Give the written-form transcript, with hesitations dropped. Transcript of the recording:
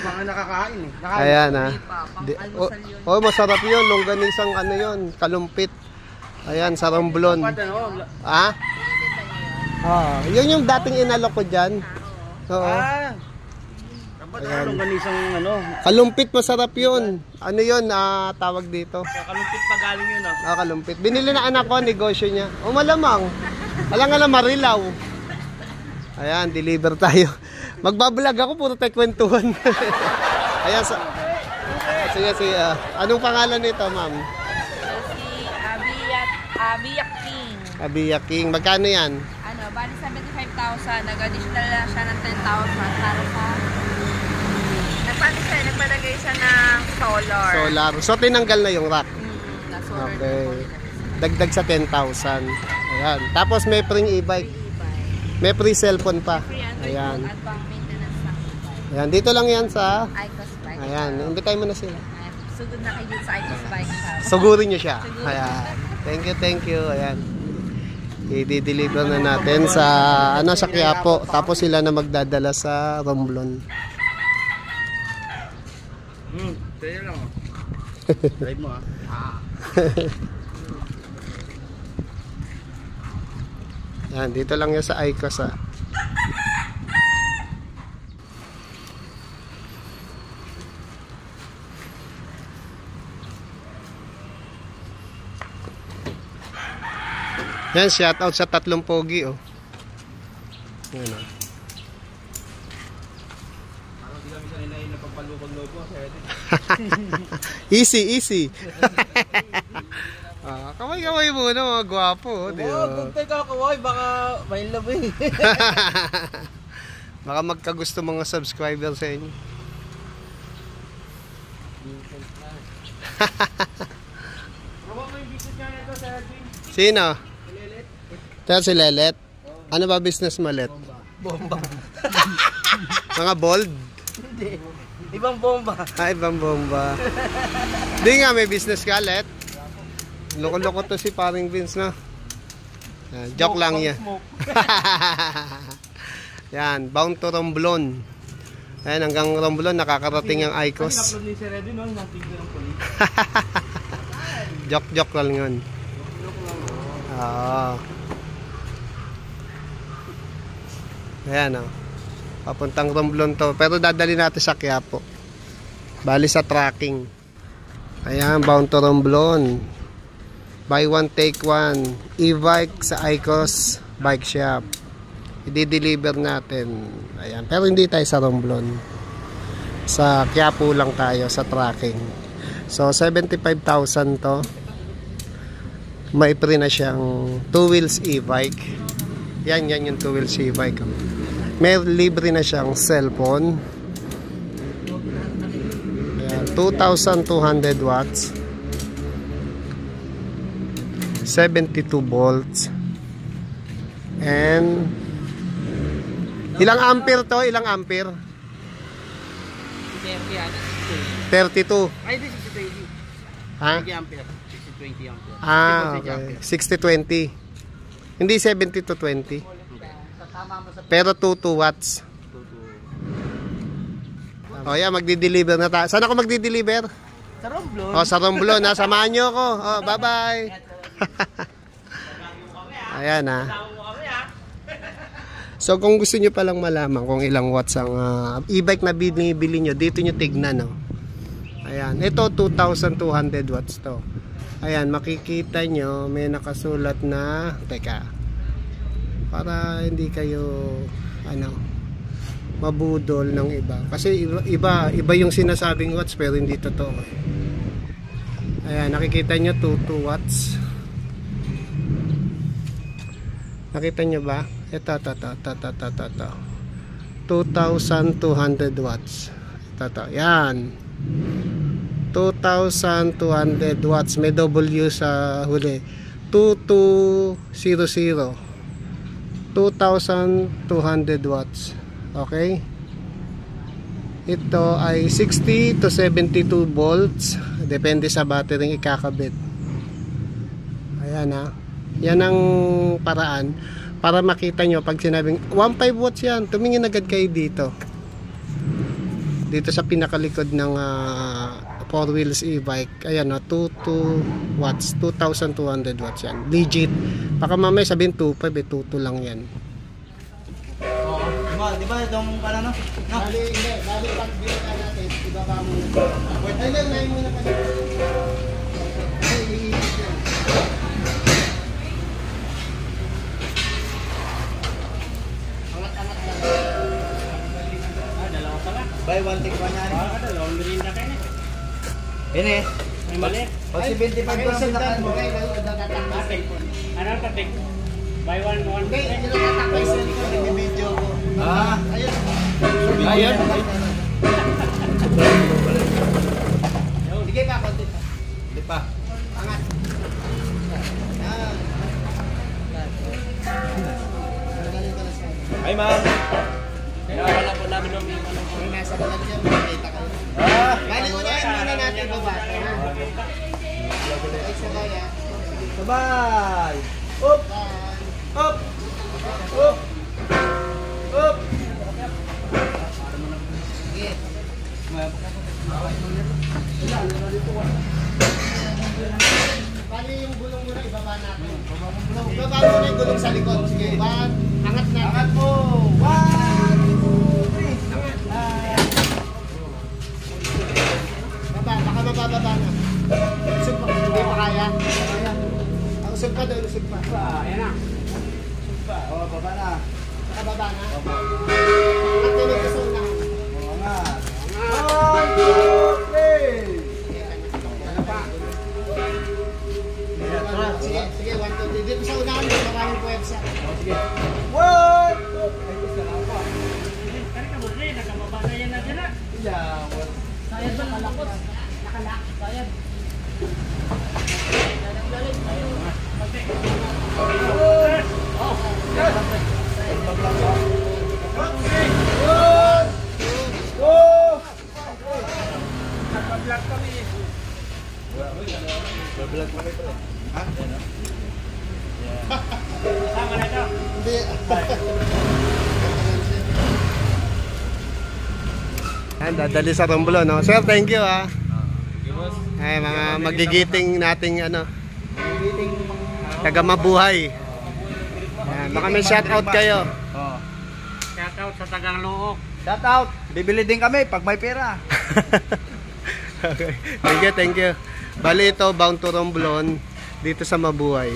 mga nakakain eh. Ayan ha. Almusal yun. Oh, masarap yun. Longganisang ano yun, kalumpit. Ayan, sa Romblon. Ha? Ah, yun yung dating inalok ko dyan. Oo. Ayan. Longganisang ano. Kalumpit, masarap yun. Ano yun, tawag dito? Kalumpit pa galing yun ah. Kalumpit. Binili na anak ko, negosyo niya. O malamang. Alang marilaw. Ayan, deliver tayo. Magbablog ako, puro tayo kwentuhan. Ayan, sige. Anong pangalan nito, ma'am? Si Abiyak King. Abiyak King. Magkano yan? Ano, bali 75,000. Nag-additional na siya ng 10,000 para sa... Nagpalagay siya ng solar. Solar. So, tinanggal na yung rack. Na solar. Okay. Dagdag sa 10,000. Ayan. Tapos may free e-bike. May free cellphone pa. Ayan. At pang maintenance ng e-bike. Ayan. Dito lang yan sa... Icos Bike. Ayan. Imbitahin mo na sila. Sugod na kayo sa Icos Bike Shop. Sugurin nyo siya. Ayan. Thank you. Ayan. I-deliver na natin sa sa Quiapo. Tapos sila na magdadala sa Romblon. Sa'yo lang oh. Drive mo ah. Yan, dito lang yan sa Icos ah. Yan, shout out sa tatlong pogi oh. Yan oh. Parang di kami sanay na pagpalubag-loob ko. Easy. Kamay muna mga gwapo. Huwag tayo kakaway, baka may love eh. Baka magkagusto mga subscriber sa inyo. Huwag mo yung business niya nito sa Edwin. Sino? Ito si Lelet. Ano ba business mo, Let? Bomba. Mga bold? Hindi. Ibang bomba. Ibang bomba. Hindi nga, may business ka, Let. Loko-loko to si paring Vince, no? Joke lang yan. Yan, bound to Romblon. Ayan, hanggang Romblon, nakakarating ang Icos. Upload ni Sir Edwin, no? Natigil ng polis. Joke lang yun. Oo. Ayan, oh. Papuntang Romblon to. Pero dadali natin sa Quiapo. Bali sa tracking. Ayan, bound to Romblon. Buy one, take one. E-bike sa Icos Bike Shop. I-deliver natin. Ayan. Pero hindi tayo sa Romblon. Sa Quiapo lang tayo sa tracking. So, 75,000 to. May free na siyang 2 wheels e-bike. Yan yung 2 wheels e-bike. May libre na siyang cellphone. Ayan, 2,200 watts. 72 volts. And ilang ampere to? Ilang ampere? 32. Ay, this is 20. Ha? 20 ampere. 60-20 ampere. Okay. 60-20. Hindi 70-20. Pero 2 watts. O yan, magdi-deliver na tayo. Saan ako magdi-deliver? Sa Romblon. O, sa Romblon ha. Samahan nyo ako. O, bye-bye. Ayan ha. So, kung gusto nyo palang malaman kung ilang watts ang e-bike na binibili nyo, dito nyo tignan. No? Ayan. Ito, 2,200 watts to. Ayan, makikita nyo, may nakasulat na, teka, para hindi kayo, mabudol ng iba. Kasi iba yung sinasabing watts, pero hindi totoo. Ayan, nakikita nyo, 2 watts. Nakita nyo ba? Ito. 2,200 watts. Ito. Yan. 2,200 watts. May W sa huli. 2200. 2,200 watts. Okay? Ito ay 60 to 72 volts. Depende sa battery ikakabit. Ayan ha. Yan ang paraan para makita nyo pag sinabing 1.5 watts yan, tumingin agad kayo dito. dito sa pinakalikod ng 4 wheels e-bike. Ayan, 22 watts, 2,200 watts yan. Legit. Baka mamaya sabihin 2.5, 2.2 lang yan. Oo. Di ba itong ano no? Bali, hindi. Bali, pag binaka natin, ibaba muna. Ay, lang muna pa. Ay, iinit yan. Angat-angat lang. Dalawa pala. Buy one take one yan. Dalawang merinda kayo na. Yan eh. May mali. Pag 75 ko lang nakan. Ano tatik? Buy one one. Okay, hindi na tatakay sa video ko. Ayun. Ayun. Sige pa, konti pa. Hindi pa. Angat. Hi ma'am. Wala po namin ng Kung nasa vlog yan, makikita kayo. Bali, unahin muna natin baba. Ay, sabay ah. Bye. Up. Up. Up. Up. Sige. Bali, yung gulong muna, ibaba natin. Ibaba muna yung gulong sa likod. Sige, one. Angat natin. Angat mo. 1, 2, 3. Baba, baka mabababa na. Usog pa, hindi pa kaya. Usog pa doon, usog pa. Ayan na. Supa. O, baba na. Nakababa na. Angat na yung gusto na. Oo nga. 1, 2, 3. Ano pa? Sige, sige, 1, 2, 3. Dito sa unahan, maraming puwersa. Sige. 1, 2. Ay, gusto na ako. Kari ka muli, nakababa na yan na dyan na. Yeah. Sayad ba nakalakot? Nakalak, sayad. Dalag-dalag tayo. Pati. Naka-vlog kami eh. Bablog mo ito. Ha? Tama na ito. Hindi. Yan, dadali sa Romblon, no? Sir, thank you, ha. Ay, mga magigiting nating, taga mabuhay. Yan, baka may shoutout kayo. Oh. Shout out sa tagang Luok. Shout out. Bibili din kami pag may pera. Okay. Thank you, thank you. Bali ito, bound to Romblon, dito sa Mabuhay.